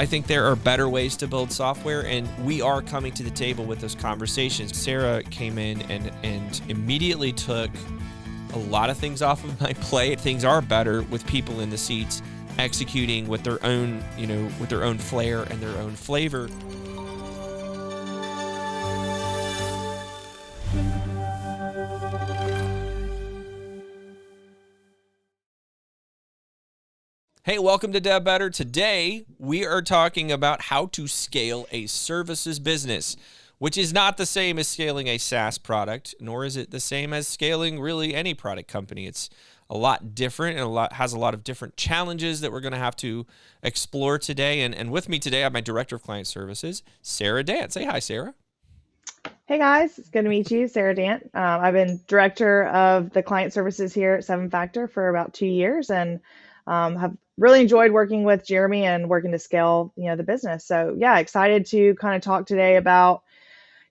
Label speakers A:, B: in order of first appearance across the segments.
A: I think there are better ways to build software, and we are coming to the table with those conversations. Sarah came in and immediately took a lot of things off of my plate. Things are better with people in the seats executing with their own, with their own flair and their own flavor. Hey, welcome to Dev Better. Today, we are talking about how to scale a services business, which is not the same as scaling a SaaS product, nor is it the same as scaling really any product company. It's a lot different and has a lot of different challenges that we're going to have to explore today. And with me today, I have my Director of Client Services, Sarah Dant. Say hi, Sarah.
B: Hey guys, it's good to meet you, Sarah Dant. I've been director of the client services here at 7Factor for about 2 years, and have really enjoyed working with Jeremy and working to scale, the business. So yeah, excited to kind of talk today about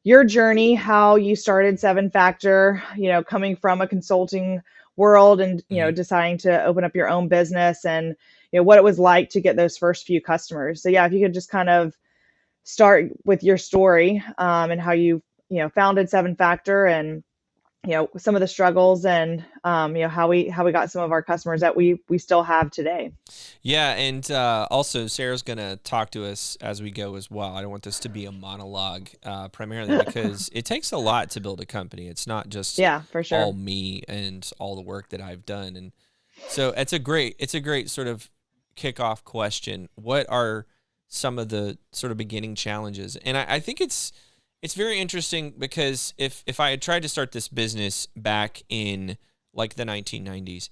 B: your journey, how you started 7Factor, coming from a consulting world and, deciding to open up your own business and, what it was like to get those first few customers. So yeah, if you could just kind of start with your story, and how you, founded 7Factor and, some of the struggles and, how we got some of our customers that we still have today.
A: Yeah, and also Sarah's going to talk to us as we go as well. I don't want this to be a monologue, primarily because it takes a lot to build a company. It's not just
B: Yeah, for sure.
A: all me and all the work that I've done. And so it's a great sort of kickoff question. What are some of the sort of beginning challenges? And I think it's very interesting because if I had tried to start this business back in like the 1990s,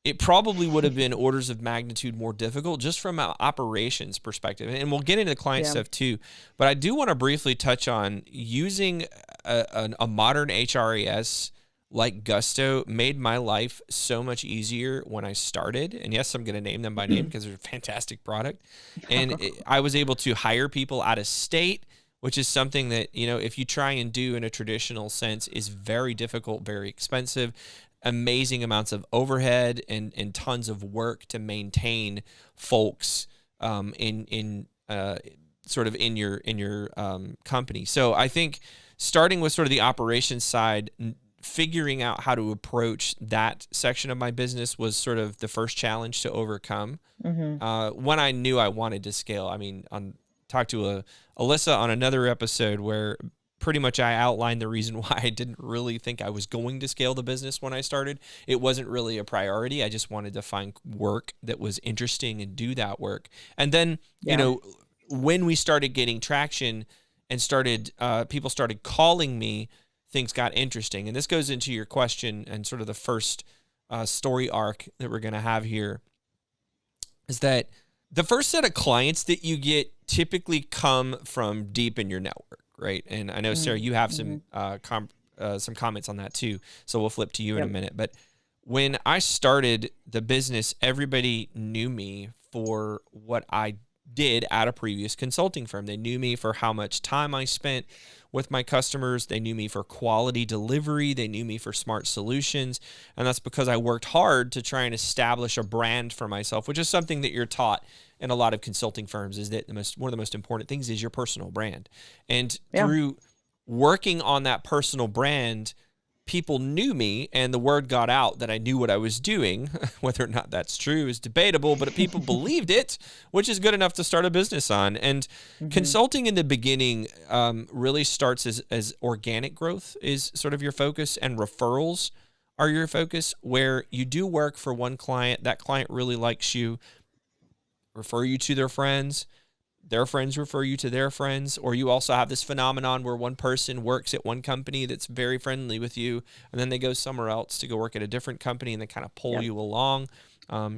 A: it probably would have been orders of magnitude more difficult just from an operations perspective. And we'll get into the client stuff too. But I do want to briefly touch on using a modern HRIS like Gusto made my life so much easier when I started. And yes, I'm going to name them by name because they're a fantastic product. And I was able to hire people out of state, which is something that, if you try and do in a traditional sense is very difficult, very expensive, amazing amounts of overhead and tons of work to maintain folks in sort of in your company. So I think starting with sort of the operations side, figuring out how to approach that section of my business was sort of the first challenge to overcome. When I knew I wanted to scale, talked to Alyssa on another episode where pretty much I outlined the reason why I didn't really think I was going to scale the business when I started. It wasn't really a priority. I just wanted to find work that was interesting and do that work. And then, when we started getting traction and people started calling me, things got interesting. And this goes into your question and sort of the first story arc that we're going to have here is that the first set of clients that you get typically come from deep in your network, right? And I know, Sarah, you have some comments on that too, so we'll flip to you in a minute. But when I started the business, everybody knew me for what I did at a previous consulting firm. They knew me for how much time I spent with my customers. They knew me for quality delivery. They knew me for smart solutions. And that's because I worked hard to try and establish a brand for myself, which is something that you're taught in a lot of consulting firms, is that one of the most important things is your personal brand. And through working on that personal brand, people knew me and the word got out that I knew what I was doing. Whether or not that's true is debatable, but people believed it, which is good enough to start a business on. And consulting in the beginning really starts as organic growth is sort of your focus, and referrals are your focus, where you do work for one client, that client really likes you, refer you to their friends refer you to their friends, or you also have this phenomenon where one person works at one company that's very friendly with you, and then they go somewhere else to go work at a different company, and they kind of pull you along.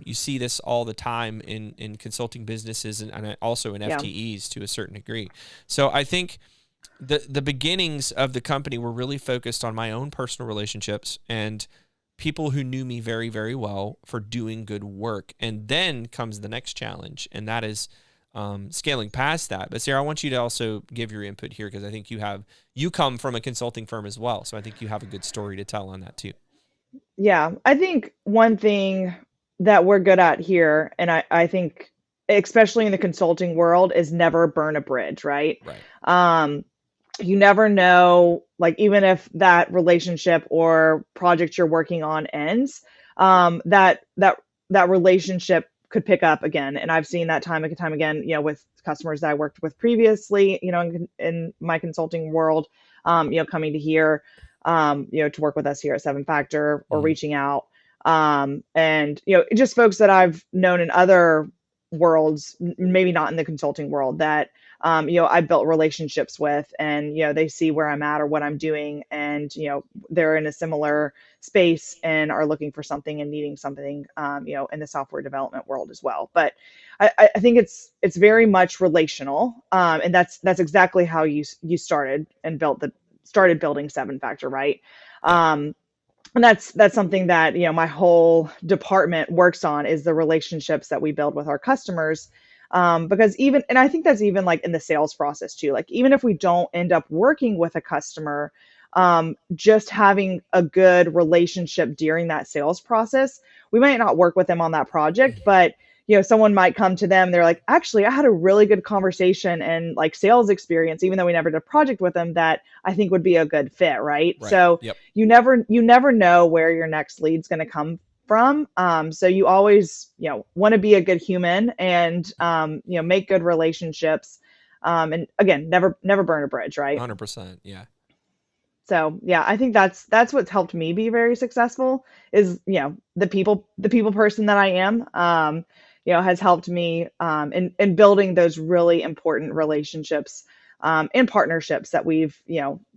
A: You see this all the time in consulting businesses and also in FTEs to a certain degree. So I think the beginnings of the company were really focused on my own personal relationships and people who knew me very, very well for doing good work. And then comes the next challenge, and that is scaling past that. But Sarah, I want you to also give your input here, because I think you come from a consulting firm as well. So I think you have a good story to tell on that too.
B: Yeah, I think one thing that we're good at here, and I think especially in the consulting world, is never burn a bridge, right?
A: Right.
B: Um, you never know, like even if that relationship or project you're working on ends, that relationship could pick up again. And I've seen that time and time again, with customers that I worked with previously, in my consulting world, coming to here, to work with us here at Seven Factor or
A: Mm-hmm.
B: reaching out. And just folks that I've known in other worlds, maybe not in the consulting world, that I built relationships with, and they see where I'm at or what I'm doing, and they're in a similar space and are looking for something and needing something, in the software development world as well. But I think it's very much relational, and that's exactly how you started and started building Seven Factor, right?
A: Yep.
B: And that's something that my whole department works on, is the relationships that we build with our customers, because even, and I think that's even like in the sales process too, like even if we don't end up working with a customer, just having a good relationship during that sales process, we might not work with them on that project, but someone might come to them, they're like, actually, I had a really good conversation and like sales experience, even though we never did a project with them, that I think would be a good fit, right?
A: Right.
B: So
A: Yep.
B: you never know where your next lead's going to come from. So you always, want to be a good human, and make good relationships. And again, never burn a bridge, right?
A: 100%. Yeah.
B: So yeah, I think that's what's helped me be very successful, is the people person that I am, has helped me, in building those really important relationships, and partnerships that we've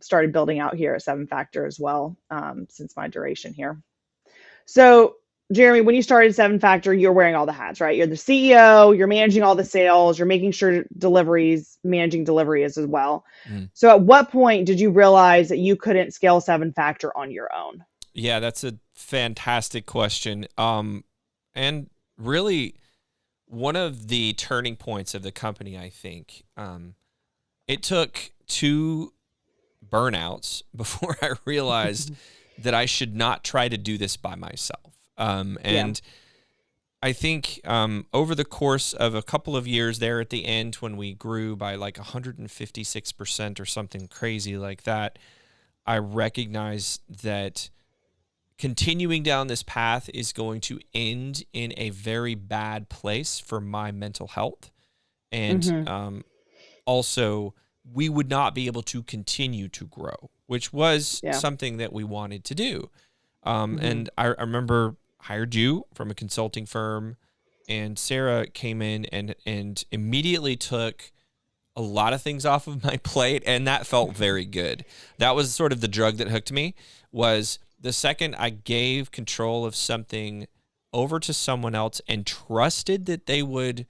B: started building out here at Seven Factor as well, since my duration here. So, Jeremy, when you started Seven Factor, you're wearing all the hats, right? You're the CEO, you're managing all the sales, you're making sure managing deliveries as well.
A: Mm.
B: So, at what point did you realize that you couldn't scale Seven Factor on your own?
A: Yeah, that's a fantastic question. And really one of the turning points of the company, I think. It took two burnouts before I realized that I should not try to do this by myself.
B: Yeah.
A: And I think over the course of a couple of years there at the end, when we grew by like 156% or something crazy like that, I recognized that continuing down this path is going to end in a very bad place for my mental health. And
B: Mm-hmm.
A: also, we would not be able to continue to grow, which was
B: Yeah.
A: something that we wanted to do.
B: Mm-hmm.
A: And I remember hired you from a consulting firm, and Sarah came in and immediately took a lot of things off of my plate, and that felt very good. That was sort of the drug that hooked me, was the second I gave control of something over to someone else and trusted that they would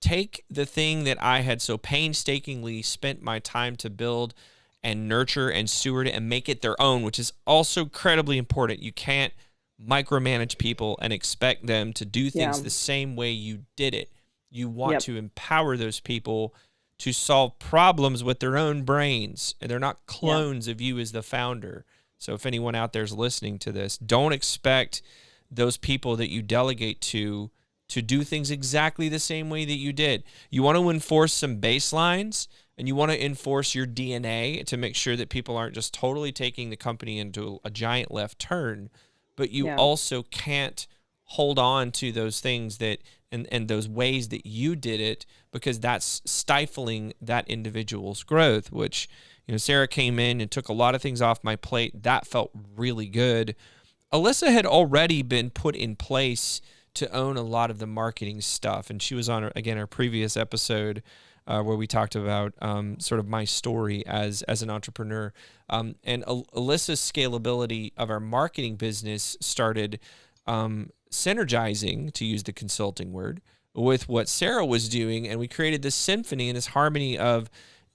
A: take the thing that I had so painstakingly spent my time to build and nurture and steward and make it their own, which is also incredibly important. You can't micromanage people and expect them to do things
B: Yeah.
A: the same way you did it. You want
B: Yep.
A: to empower those people to solve problems with their own brains, and they're not
B: Yeah.
A: clones of you as the founder. So if anyone out there is listening to this, don't expect those people that you delegate to do things exactly the same way that you did. You want to enforce some baselines, and you want to enforce your DNA to make sure that people aren't just totally taking the company into a giant left turn, but you
B: Yeah.
A: also can't hold on to those things that and those ways that you did it, because that's stifling that individual's growth, which, Sarah came in and took a lot of things off my plate. That felt really good. Alyssa had already been put in place to own a lot of the marketing stuff, and she was on, again, our previous episode where we talked about sort of my story as an entrepreneur. And Alyssa's scalability of our marketing business started synergizing, to use the consulting word, with what Sarah was doing, and we created this symphony and this harmony of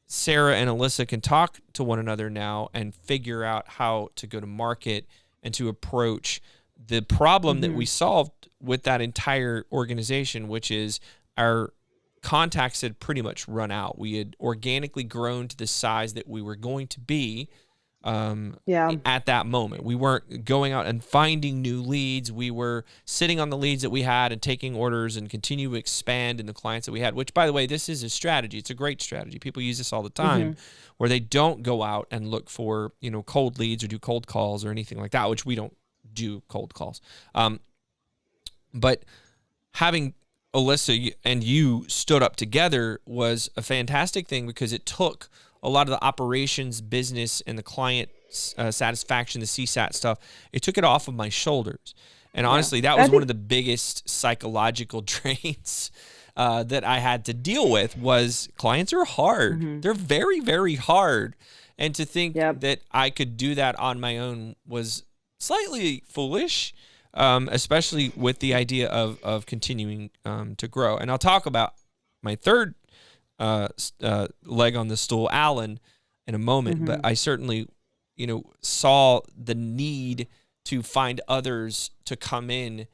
A: Sarah and Alyssa can talk to one another now and figure out how to go to market and to approach the problem that
B: Mm-hmm.
A: we solved with that entire organization, which is our contacts had pretty much run out. We had organically grown to the size that we were going to be
B: Yeah.
A: at that moment. We weren't going out and finding new leads. We were sitting on the leads that we had and taking orders and continue to expand in the clients that we had, which, by the way, this is a strategy. It's a great strategy. People use this all the time, where they don't go out and look for, cold leads or do cold calls or anything like that, which we don't do cold calls. But having Alyssa and you stood up together was a fantastic thing, because it took a lot of the operations, business, and the client satisfaction, the CSAT stuff, it took it off of my shoulders. And honestly, that was one of the biggest psychological drains that I had to deal with. Was clients are hard. They're very, very hard. And to think that I could do that on my own was slightly foolish, especially with the idea of continuing to grow. And I'll talk about my third leg on the stool, Alan, in a moment. But I certainly, saw the need to find others to come in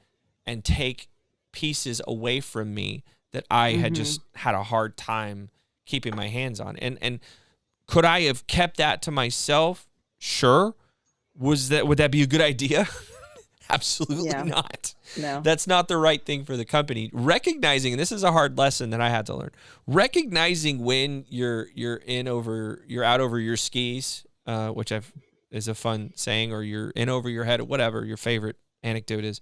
A: and take pieces away from me that I had just had a hard time keeping my hands on. And could I have kept that to myself? Sure. Would that be a good idea? Absolutely not.
B: No.
A: That's not the right thing for the company. Recognizing, and this is a hard lesson that I had to learn, recognizing when you're out over your skis, which is a fun saying, or you're in over your head, or whatever your favorite anecdote is.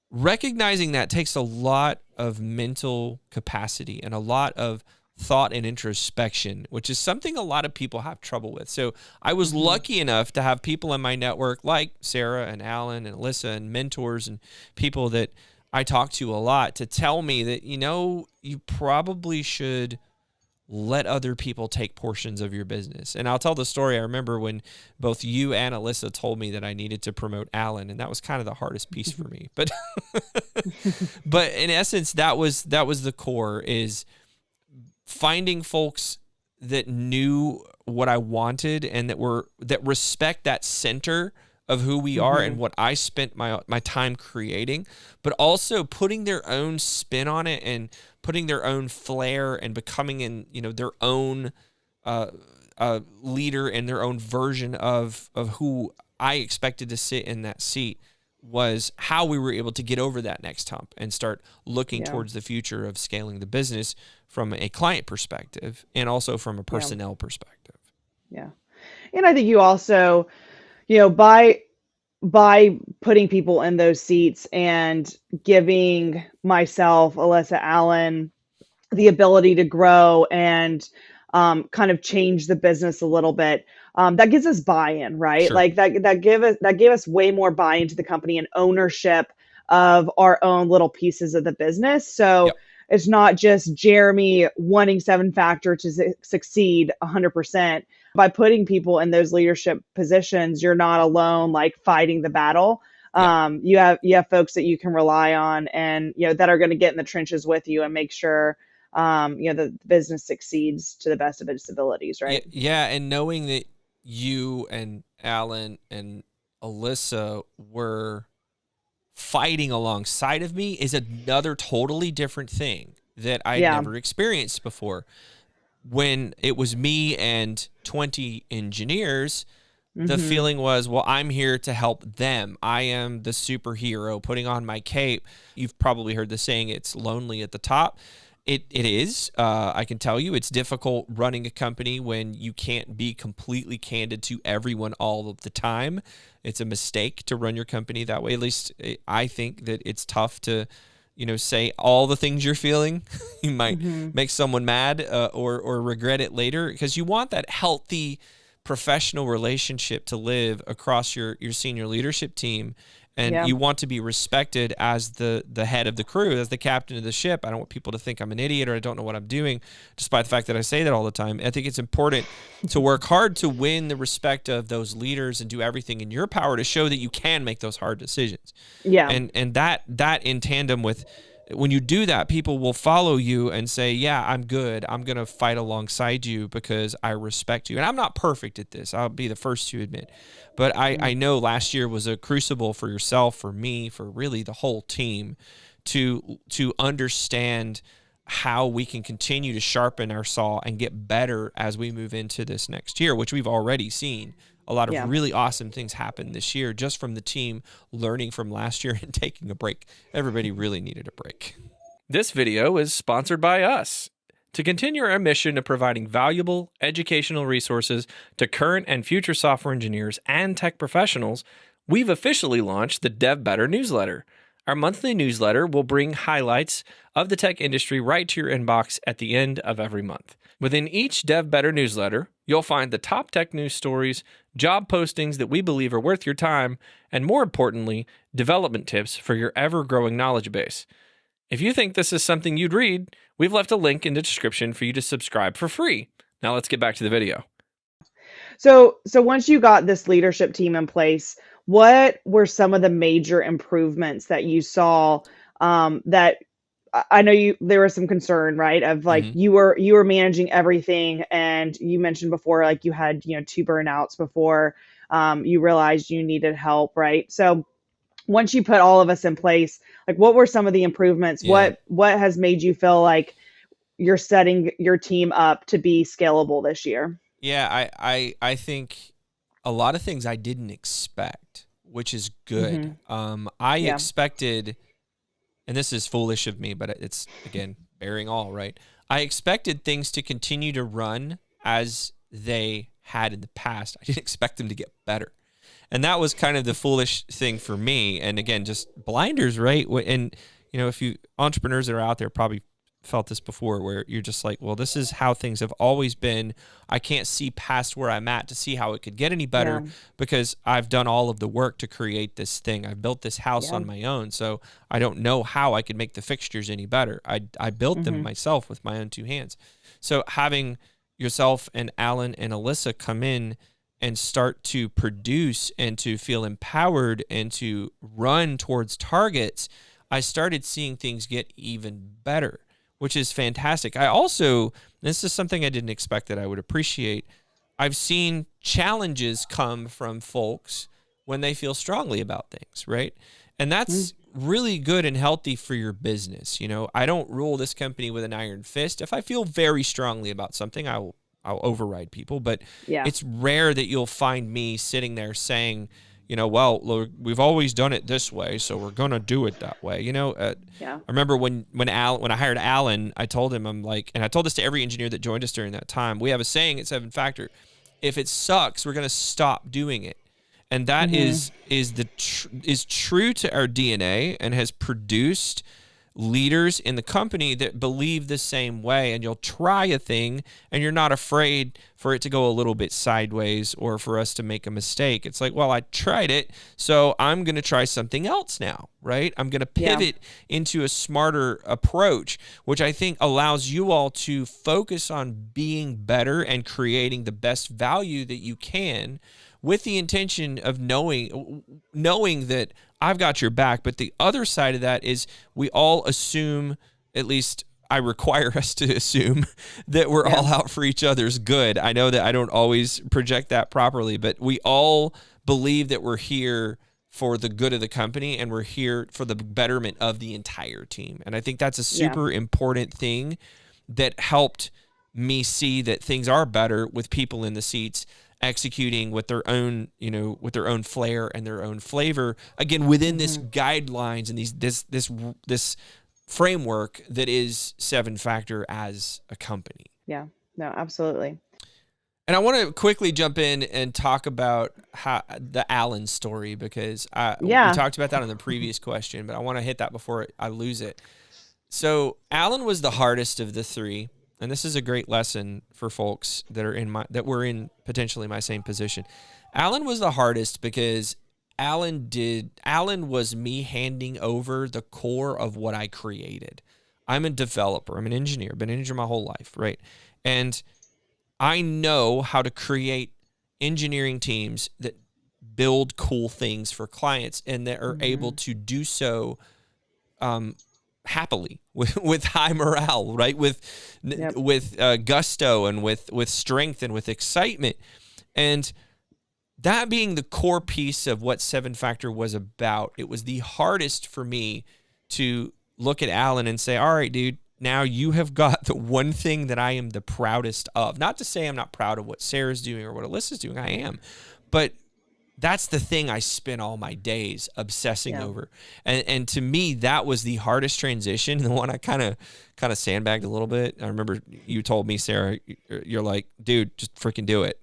A: Recognizing that takes a lot of mental capacity and a lot of thought and introspection, which is something a lot of people have trouble with. So I was lucky enough to have people in my network like Sarah and Alan and Alyssa and mentors and people that I talk to a lot to tell me that, you probably should let other people take portions of your business. And I'll tell the story. I remember when both you and Alyssa told me that I needed to promote Alan, and that was kind of the hardest piece for me. But but in essence, that was the core, is finding folks that knew what I wanted and that respect that center of who we are and what I spent my time creating, but also putting their own spin on it and putting their own flair and becoming their own leader and their own version of who I expected to sit in that seat, was how we were able to get over that next hump and start looking towards the future of scaling the business from a client perspective and also from a personnel perspective.
B: Yeah. And I think you also, by putting people in those seats and giving myself, Alyssa, Allen, the ability to grow and kind of change the business a little bit, that gives us buy-in, right?
A: Sure.
B: Like that gave us way more buy-in to the company and ownership of our own little pieces of the business. So it's not just Jeremy wanting 7Factor to succeed 100%. By putting people in those leadership positions, you're not alone, like fighting the battle. You have folks that you can rely on, and that are going to get in the trenches with you and make sure the business succeeds to the best of its abilities, right?
A: Yeah, and knowing that you and Alan and Alyssa were fighting alongside of me is another totally different thing that I'd never experienced before. When it was me and 20 engineers, the feeling was, well, I'm here to help them. I am the superhero putting on my cape. You've probably heard the saying, it's lonely at the top. It is. I can tell you, it's difficult running a company when you can't be completely candid to everyone all of the time. It's a mistake to run your company that way. At least I think that it's tough to say all the things you're feeling. You might make someone mad or regret it later, because you want that healthy professional relationship to live across your senior leadership team. And you want to be respected as the head of the crew, as the captain of the ship. I don't want people to think I'm an idiot or I don't know what I'm doing, despite the fact that I say that all the time. I think it's important to work hard to win the respect of those leaders and do everything in your power to show that you can make those hard decisions.
B: Yeah.
A: And that in tandem with, when you do that, people will follow you and say, yeah, I'm good. I'm going to fight alongside you because I respect you. And I'm not perfect at this. I'll be the first to admit. But I know last year was a crucible for yourself, for me, for really the whole team to understand how we can continue to sharpen our saw and get better as we move into this next year, which we've already seen a lot of
B: Yeah.
A: really awesome things happened this year just from the team learning from last year and taking a break. Everybody really needed a break. This video is sponsored by us. To continue our mission of providing valuable educational resources to current and future software engineers and tech professionals, we've officially launched the Dev Better newsletter. Our monthly newsletter will bring highlights of the tech industry right to your inbox at the end of every month. Within each Dev Better newsletter, you'll find the top tech news stories, job postings that we believe are worth your time, and more importantly, development tips for your ever-growing knowledge base. If you think this is something you'd read, we've left a link in the description for you to subscribe for free. Now let's get back to the video.
B: So once you got this leadership team in place, what were some of the major improvements that you saw, that I know there was some concern, right? Of like you were managing everything, and you mentioned before, like you had, 2 burnouts before you realized you needed help, right? So once you put all of us in place, like what were some of the improvements?
A: Yeah.
B: What has made you feel like you're setting your team up to be scalable this year?
A: Yeah, I think a lot of things I didn't expect, which is good. I
B: Yeah.
A: expected, and this is foolish of me, but it's, again, bearing all, right? I expected things to continue to run as they had in the past. I didn't expect them to get better. And that was kind of the foolish thing for me. And again, just blinders, right? And, if you entrepreneurs that are out there probably felt this before, where you're just like, well, this is how things have always been. I can't see past where I'm at to see how it could get any better because I've done all of the work to create this thing. I've built this house on my own. So I don't know how I could make the fixtures any better. I built them myself with my own 2 hands. So having yourself and Alan and Alyssa come in and start to produce and to feel empowered and to run towards targets, I started seeing things get even better, which is fantastic. I also, this is something I didn't expect that I would appreciate, I've seen challenges come from folks when they feel strongly about things, right? And that's really good and healthy for your business. I don't rule this company with an iron fist. If I feel very strongly about something, I'll override people, but it's rare that you'll find me sitting there saying, well, look, we've always done it this way, so we're going to do it that way. I remember when I hired Alan, I told him, I'm like, and I told this to every engineer that joined us during that time, we have a saying at 7 Factor, if it sucks, we're going to stop doing it. And that is true to our DNA and has produced leaders in the company that believe the same way. And you'll try a thing and you're not afraid for it to go a little bit sideways or for us to make a mistake. It's like, well, I tried it, so I'm going to try something else now, right? I'm going to pivot into a smarter approach, which I think allows you all to focus on being better and creating the best value that you can, with the intention of knowing that I've got your back. But the other side of that is we all assume, at least I require us to assume, that we're all out for each other's good. I know that I don't always project that properly, but we all believe that we're here for the good of the company and we're here for the betterment of the entire team. And I think that's a super important thing that helped me see that things are better with people in the seats executing with their own, with their own flair and their own flavor, again, within this guidelines and this framework that is 7 Factor as a company.
B: Yeah, no, absolutely.
A: And I want to quickly jump in and talk about the Allen story, because we talked about that on the previous question, but I want to hit that before I lose it. So Allen was the hardest of the 3. And this is a great lesson for folks that are that were in potentially my same position. Alan was the hardest because Alan was me handing over the core of what I created. I'm a developer. I'm an engineer. Been an engineer my whole life, right? And I know how to create engineering teams that build cool things for clients and that are able to do so happily, with high morale, right? With gusto and with strength and with excitement. And that being the core piece of what 7 Factor was about, it was the hardest for me to look at Alan and say, all right, dude, now you have got the one thing that I am the proudest of. Not to say I'm not proud of what Sarah's doing or what Alyssa's doing. I am. But that's the thing I spent all my days obsessing
B: Yeah.
A: over. And to me, that was the hardest transition, the one I kind of sandbagged a little bit. I remember you told me, Sarah, you're like, dude, just freaking do it.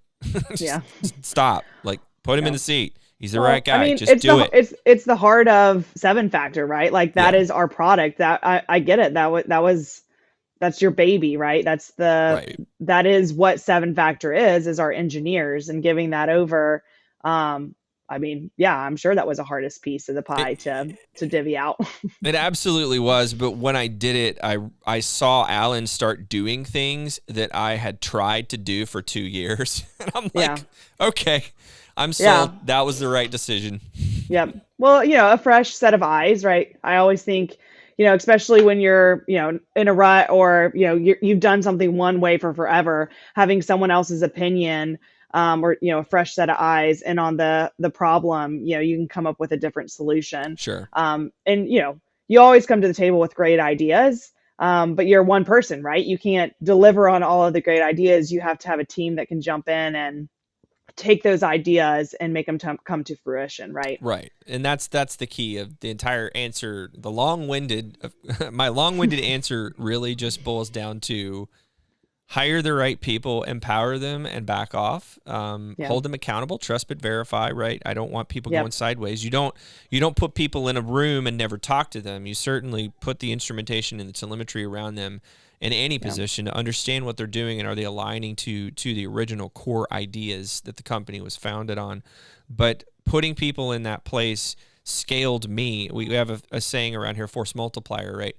B: Yeah.
A: just stop. Like, put him in
B: Yeah.
A: the seat. He's the right
B: Well, I
A: guy.
B: mean,
A: Just do it.
B: it's the heart of Seven Factor, right? Like that
A: Yeah.
B: is our product. That I get it. That's your baby, right?
A: Right.
B: That is what Seven Factor is our engineers, and giving that over. Um, I mean, yeah, I'm sure that was the hardest piece of the pie to divvy out.
A: It absolutely was, but when I did it, I saw Alan start doing things that I had tried to do for 2 years, and I'm
B: Yeah.
A: like, okay, I'm
B: Yeah.
A: sold. That was the right decision.
B: Yep. Well, a fresh set of eyes, right? I always think, especially when you're, in a rut, or, you've done something one way for forever, having someone else's opinion, or, a fresh set of eyes and on the problem, you can come up with a different solution.
A: Sure.
B: And, you always come to the table with great ideas. But you're one person, right? You can't deliver on all of the great ideas. You have to have a team that can jump in and take those ideas and make them come to fruition, right?
A: Right. And that's the key of the entire answer. My long-winded answer really just boils down to hire the right people, empower them, and back off.
B: Yeah.
A: Hold them accountable, trust but verify. Right. I don't want people going
B: Yep.
A: sideways. You don't put people in a room and never talk to them. You certainly put the instrumentation and the telemetry around them in any
B: Yeah.
A: position to understand what they're doing and are they aligning to the original core ideas that the company was founded on. But putting people in that place scaled me. We have a saying around here, force multiplier, right?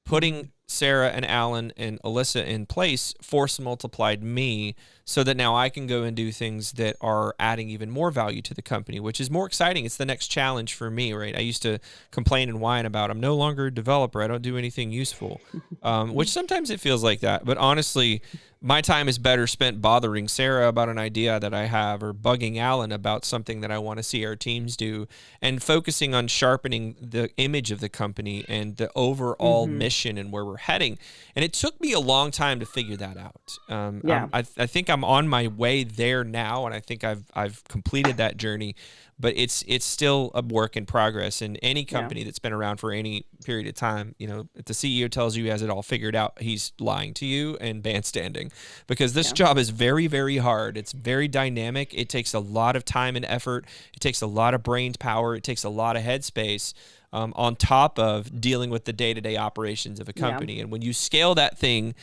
A: Putting Sarah and Alan and Alyssa in place force multiplied me so that now I can go and do things that are adding even more value to the company, which is more exciting. It's the next challenge for me, right? I used to complain and whine about I'm no longer a developer. I don't do anything useful, which sometimes it feels like that. But honestly, my time is better spent bothering Sarah about an idea that I have or bugging Alan about something that I want to see our teams do and focusing on sharpening the image of the company and the overall mission and where we're heading. And it took me a long time to figure that out.
B: Yeah.
A: I think I'm on my way there now, and I think I've completed that journey. But it's still a work in progress. And any company that's been around for any period of time, if the CEO tells you he has it all figured out, he's lying to you and bandstanding, because this job is very, very hard. It's very dynamic. It takes a lot of time and effort. It takes a lot of brain power. It takes a lot of headspace, on top of dealing with the day-to-day operations of a company. And when you scale that thing,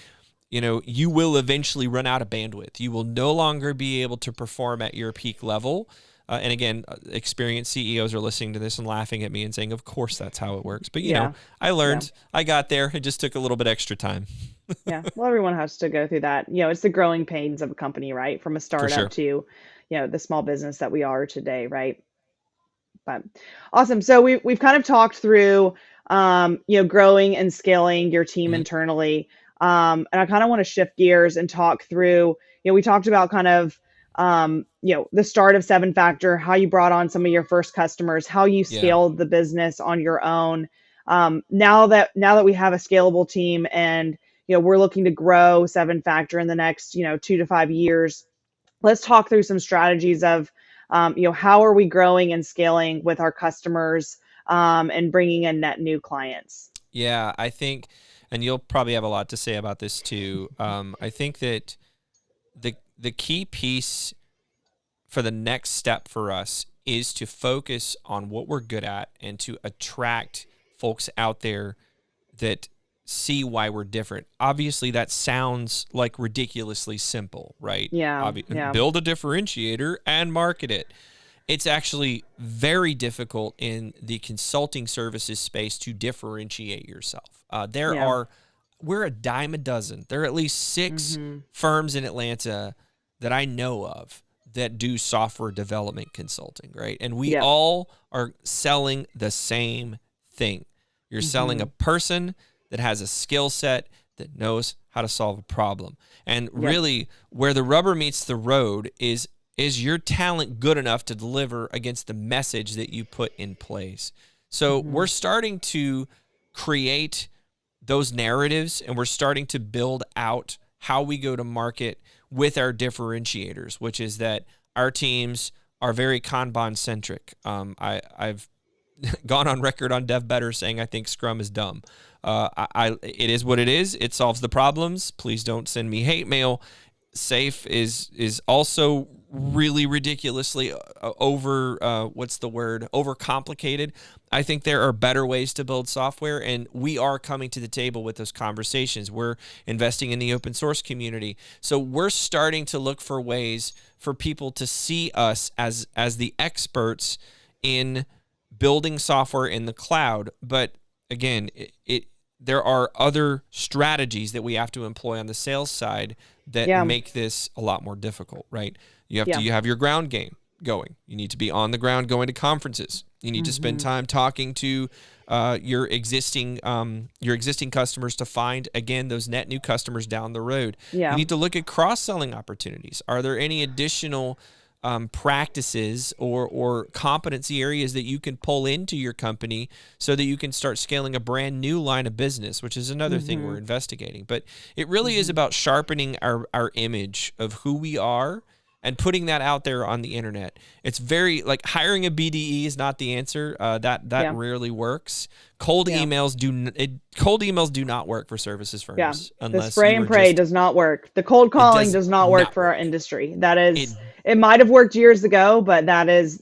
A: you will eventually run out of bandwidth. You will no longer be able to perform at your peak level. And again, experienced CEOs are listening to this and laughing at me and saying, of course, that's how it works. But, I learned, I got there. It just took a little bit extra time.
B: Yeah. Well, everyone has to go through that. It's the growing pains of a company, right? From a
A: For sure.
B: startup to, the small business that we are today, right? But awesome. So we've kind of talked through, growing and scaling your team
A: Mhm.
B: internally. And I kind of want to shift gears and talk through, we talked about kind of, the start of Seven Factor, how you brought on some of your first customers, how you
A: Yeah.
B: scaled the business on your own. Now that we have a scalable team and, we're looking to grow Seven Factor in the next, 2 to 5 years, let's talk through some strategies of, how are we growing and scaling with our customers, and bringing in net new clients.
A: Yeah, I think, and you'll probably have a lot to say about this too. I think that the key piece for the next step for us is to focus on what we're good at and to attract folks out there that see why we're different. Obviously, that sounds like ridiculously simple, right?
B: Yeah, yeah,
A: Build a differentiator and market it. It's actually very difficult in the consulting services space to differentiate yourself.
B: yeah.
A: We're a dime a dozen. There are at least 6
B: Mm-hmm.
A: firms in Atlanta that I know of that do software development consulting, right? And we
B: Yep.
A: all are selling the same thing. You're selling
B: Mm-hmm.
A: a person that has a skill set that knows how to solve a problem. And
B: Yep.
A: really, where the rubber meets the road is your talent good enough to deliver against the message that you put in place? So
B: Mm-hmm.
A: we're starting to create those narratives, and we're starting to build out how we go to market with our differentiators, which is that our teams are very Kanban centric. I've gone on record on Dev Better saying I think Scrum is dumb. It is what it is. It solves the problems. Please don't send me hate mail. Safe is also really ridiculously over what's the word, overcomplicated. I think there are better ways to build software, and we are coming to the table with those conversations. We're investing in the open source community, so we're starting to look for ways for people to see us as the experts in building software in the cloud. But again, there are other strategies that we have to employ on the sales side that
B: Yeah.
A: make this a lot more difficult, right?
B: Yeah.
A: You have your ground game going. You need to be on the ground going to conferences. You need to spend time talking to your existing customers to find, again, those net new customers down the road. You
B: Yeah.
A: need to look at cross-selling opportunities. Are there any additional practices or competency areas that you can pull into your company so that you can start scaling a brand new line of business, which is another thing we're investigating. But it really is about sharpening our image of who we are and putting that out there on the internet. It's very like hiring a BDE is not the answer. That
B: Yeah.
A: rarely works. Cold
B: Yeah.
A: emails do not work for services
B: Yeah.
A: firms
B: The
A: unless
B: spray
A: you
B: and
A: are
B: pray
A: just
B: does not work. The cold
A: it
B: calling
A: does
B: does not work
A: not
B: for our
A: work.
B: industry.
A: It
B: It might have worked years ago, but that is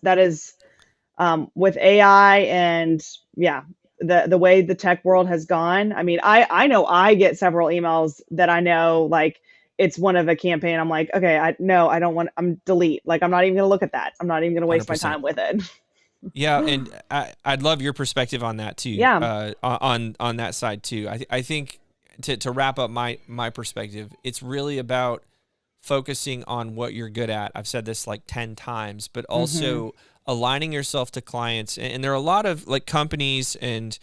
B: with AI and yeah, the way the tech world has gone. I mean, I know I get several emails that I know like it's one of a campaign. I'm like, okay, I don't want. I'm delete. Like I'm not even gonna look at that. I'm not even gonna waste my
A: 100%.
B: time with it.
A: Yeah, and I'd love your perspective on that too.
B: Yeah.
A: On that side too. I think to wrap up my perspective, it's really about focusing on what you're good at. I've said this like 10 times, but
B: Hmm.
A: also aligning yourself to clients. And there are a lot of like companies and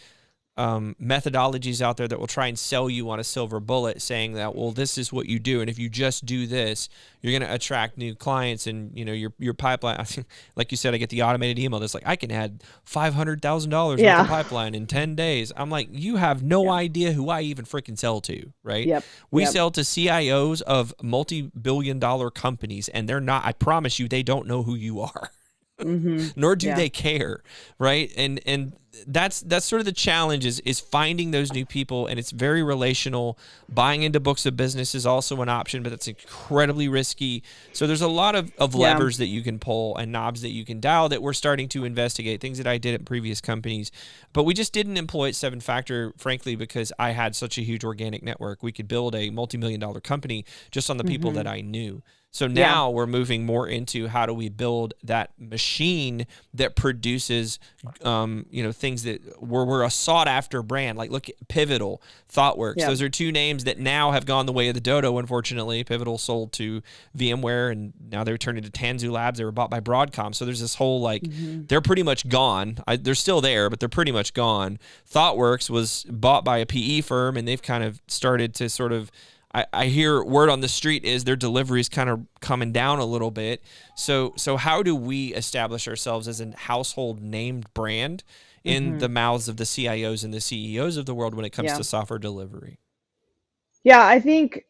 A: methodologies out there that will try and sell you on a silver bullet, saying that, well, this is what you do, and if you just do this, you're going to attract new clients, and your pipeline. Like you said, I get the automated email that's like, I can add $500,000 worth of
B: Yeah.
A: pipeline in 10 days. I'm like, you have no
B: Yeah.
A: idea who I even freaking sell to, right?
B: Yep.
A: We
B: Yep.
A: sell to CIOs of multi-billion-dollar companies, and they're not. I promise you, they don't know who you are.
B: Hmm.
A: Nor do
B: Yeah.
A: they care, right? And that's sort of the challenge is finding those new people, and it's very relational. Buying into books of business is also an option, but that's incredibly risky. So there's a lot of
B: Yeah.
A: levers that you can pull and knobs that you can dial that we're starting to investigate, things that I did at previous companies, but we just didn't employ at Seven Factor, frankly, because I had such a huge organic network. We could build a multi-million-dollar company just on the people
B: Hmm.
A: that I knew. So
B: Yeah.
A: now we're moving more into how do we build that machine that produces, things that we're a sought after brand. Like look at Pivotal, ThoughtWorks.
B: Yeah.
A: Those are two names that now have gone the way of the dodo. Unfortunately, Pivotal sold to VMware, and now they're turning to Tanzu Labs. They were bought by Broadcom. So there's this whole like
B: Hmm.
A: they're pretty much gone. They're still there, but they're pretty much gone. ThoughtWorks was bought by a PE firm, and they've kind of started to sort of I hear word on the street is their delivery is kind of coming down a little bit. So how do we establish ourselves as a household named brand in
B: Hmm.
A: the mouths of the CIOs and the CEOs of the world when it comes
B: Yeah.
A: to software delivery?
B: Yeah. I think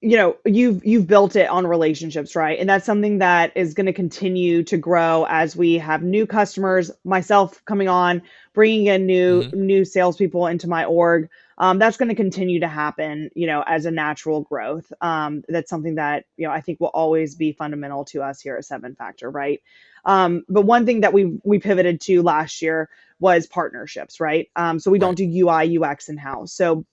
B: you've built it on relationships, right? And that's something that is going to continue to grow as we have new customers, myself coming on, bringing in
A: Hmm.
B: new salespeople into my org. That's going to continue to happen, as a natural growth. That's something that I think will always be fundamental to us here at Seven Factor, right? But one thing that we pivoted to last year was partnerships, right? So we don't
A: Right.
B: do UI UX in house. So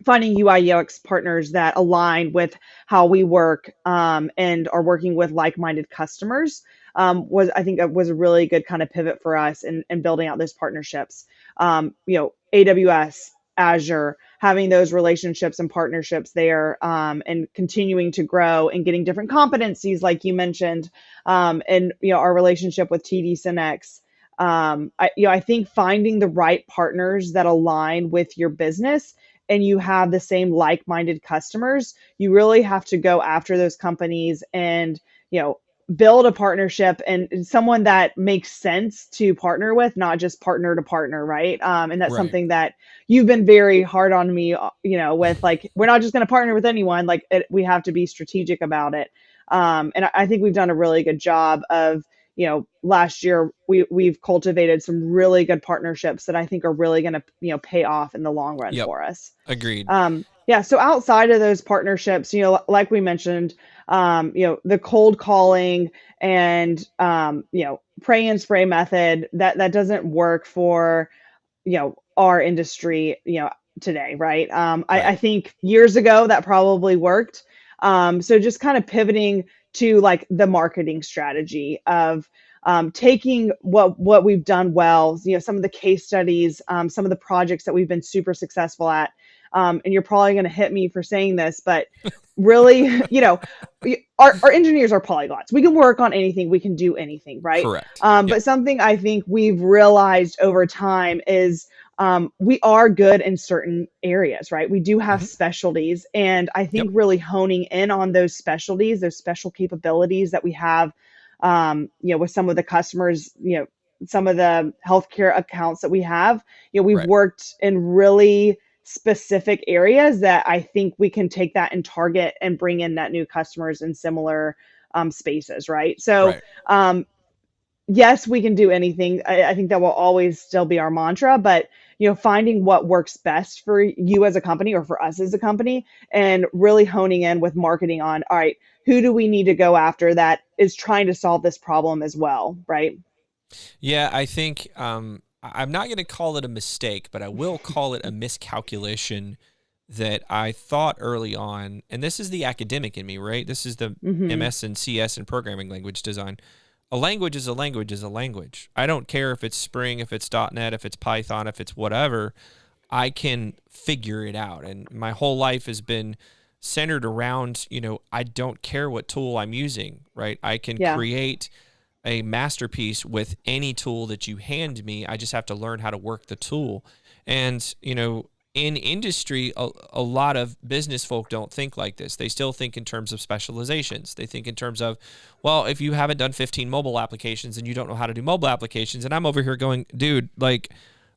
B: finding UI UX partners that align with how we work, and are working with like-minded customers, was I think it was a really good kind of pivot for us in building out those partnerships. AWS, Azure, having those relationships and partnerships there, and continuing to grow and getting different competencies like you mentioned, and our relationship with TD SYNNEX. I think finding the right partners that align with your business and you have the same like-minded customers, you really have to go after those companies and, build a partnership and someone that makes sense to partner with, not just partner to partner, right? And that's
A: Right.
B: something that you've been very hard on me, with like, we're not just going to partner with anyone, like we have to be strategic about it. And I think we've done a really good job of, last year we've cultivated some really good partnerships that I think are really going to, pay off in the long run
A: Yep.
B: for us.
A: Agreed.
B: Yeah. So outside of those partnerships, like we mentioned, the cold calling and, pray and spray method that doesn't work for, our industry, today. Right.
A: Right.
B: I think years ago that probably worked. So just kind of pivoting to like the marketing strategy of, taking what we've done well, some of the case studies, some of the projects that we've been super successful at. And you're probably going to hit me for saying this, but really, our engineers are polyglots. We can work on anything. We can do anything, right?
A: Correct. Yep.
B: But something I think we've realized over time is, we are good in certain areas, right? We do have
A: Hmm.
B: specialties. And I
A: Yep.
B: think really honing in on those specialties, those special capabilities that we have, with some of the customers, some of the healthcare accounts that we have, we've
A: Right.
B: worked in really specific areas that I think we can take that and target and bring in net new customers in similar, spaces, right? So,
A: Right.
B: um, yes, we can do anything. I think that will always still be our mantra, but finding what works best for you as a company or for us as a company, and really honing in with marketing on, all right, who do we need to go after that is trying to solve this problem as well, right?
A: Yeah, I think I'm not going to call it a mistake, but I will call it a miscalculation that I thought early on, and this is the academic in me, right? This is the
B: Mm-hmm.
A: MS and CS and programming language design. A language is a language is a language. I don't care if it's Spring, if it's .NET, if it's Python, if it's whatever. I can figure it out. And my whole life has been centered around, I don't care what tool I'm using, right? I can
B: Yeah.
A: create a masterpiece with any tool that you hand me. I just have to learn how to work the tool. And, in industry, a lot of business folk don't think like this. They still think in terms of specializations. They think in terms of, well, if you haven't done 15 mobile applications and you don't know how to do mobile applications, and I'm over here going, dude, like,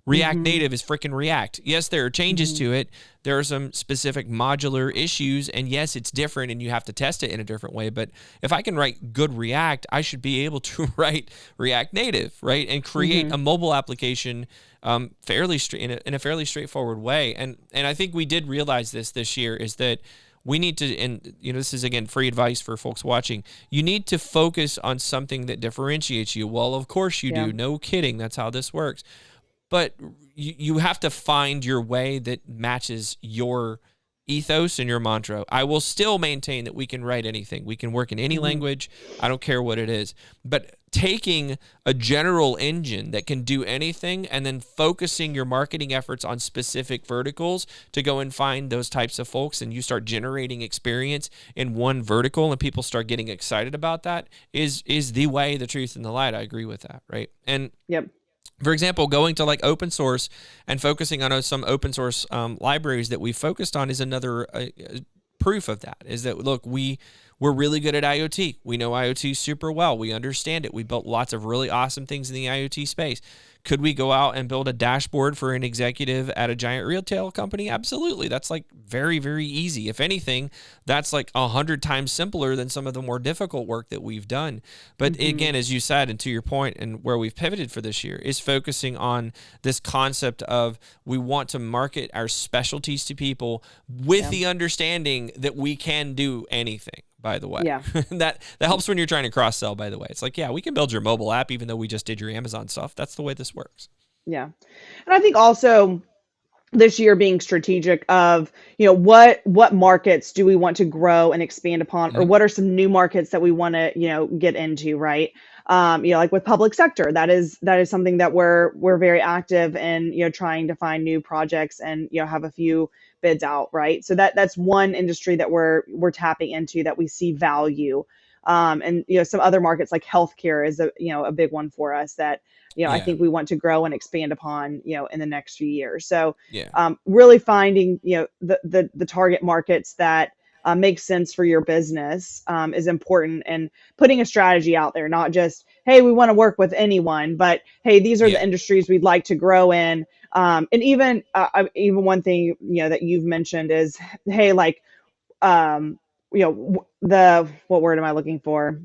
A: React
B: Mm-hmm.
A: Native is freaking React. Yes, there are changes
B: Mm-hmm.
A: to it. There are some specific modular issues, and yes, it's different, and you have to test it in a different way. But if I can write good React, I should be able to write React Native, right, and create
B: Mm-hmm.
A: a mobile application fairly in a fairly straightforward way. And I think we did realize this year is that we need to, and this is again free advice for folks watching. You need to focus on something that differentiates you. Well, of course you
B: Yeah.
A: do. No kidding. That's how this works, but you have to find your way that matches your ethos and your mantra. I will still maintain that we can write anything. We can work in any
B: Mm-hmm.
A: language. I don't care what it is. But taking a general engine that can do anything and then focusing your marketing efforts on specific verticals to go and find those types of folks, and you start generating experience in one vertical and people start getting excited about that is the way, the truth, and the light. I agree with that, right? And
B: Yep.
A: for example, going to like open source and focusing on some open source libraries that we focused on is another proof of that. Is that, look, we're really good at IoT. We know IoT super well. We understand it. We built lots of really awesome things in the IoT space. Could we go out and build a dashboard for an executive at a giant retail company? Absolutely. That's like very, very easy. If anything, that's like 100 times simpler than some of the more difficult work that we've done. But
B: Mm-hmm.
A: again, as you said, and to your point, and where we've pivoted for this year is focusing on this concept of we want to market our specialties to people with
B: Yeah.
A: the understanding that we can do anything. By the way,
B: Yeah.
A: that helps when you're trying to cross sell. By the way, it's like, yeah, we can build your mobile app even though we just did your Amazon stuff. That's the way this works.
B: Yeah. And I think also this year being strategic of, what markets do we want to grow and expand upon, or
A: Hmm.
B: what are some new markets that we want to, get into, right? Like with public sector, that is something that we're very active in, trying to find new projects and, have a few bids out, right? So that's one industry that we're tapping into that we see value. And some other markets like healthcare is a big one for us that, I
A: Yeah,
B: think we want to grow and expand upon, in the next few years. So,
A: yeah,
B: really finding, the target markets that, make sense for your business, is important, and putting a strategy out there, not just, hey, we want to work with anyone, but hey, these are the
A: yeah,
B: industries we'd like to grow in. And even one thing, that you've mentioned is, hey, like, um, the what word am I looking for?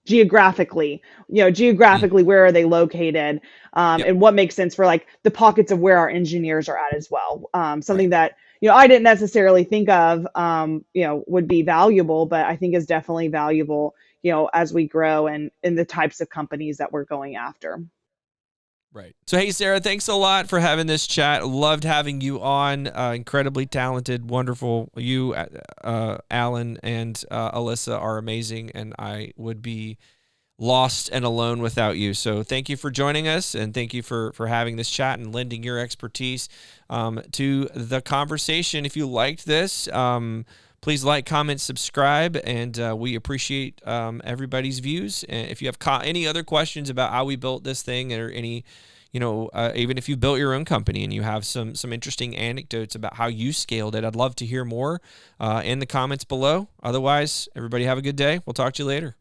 B: geographically,
A: Mm.
B: where are they located,
A: Yep.
B: and what makes sense for like the pockets of where our engineers are at as well.
A: Right.
B: Something that, I didn't necessarily think of, would be valuable, but I think is definitely valuable, as we grow and in the types of companies that we're going after.
A: Right. So, hey, Sarah, thanks a lot for having this chat. Loved having you on. Incredibly talented, wonderful. You, Alan, and Alyssa are amazing, and I would be lost and alone without you. So, thank you for joining us, and thank you for having this chat and lending your expertise to the conversation. If you liked this, please like, comment, subscribe, and we appreciate everybody's views. And if you have any other questions about how we built this thing, or any, even if you built your own company and you have some interesting anecdotes about how you scaled it, I'd love to hear more in the comments below. Otherwise, everybody have a good day. We'll talk to you later.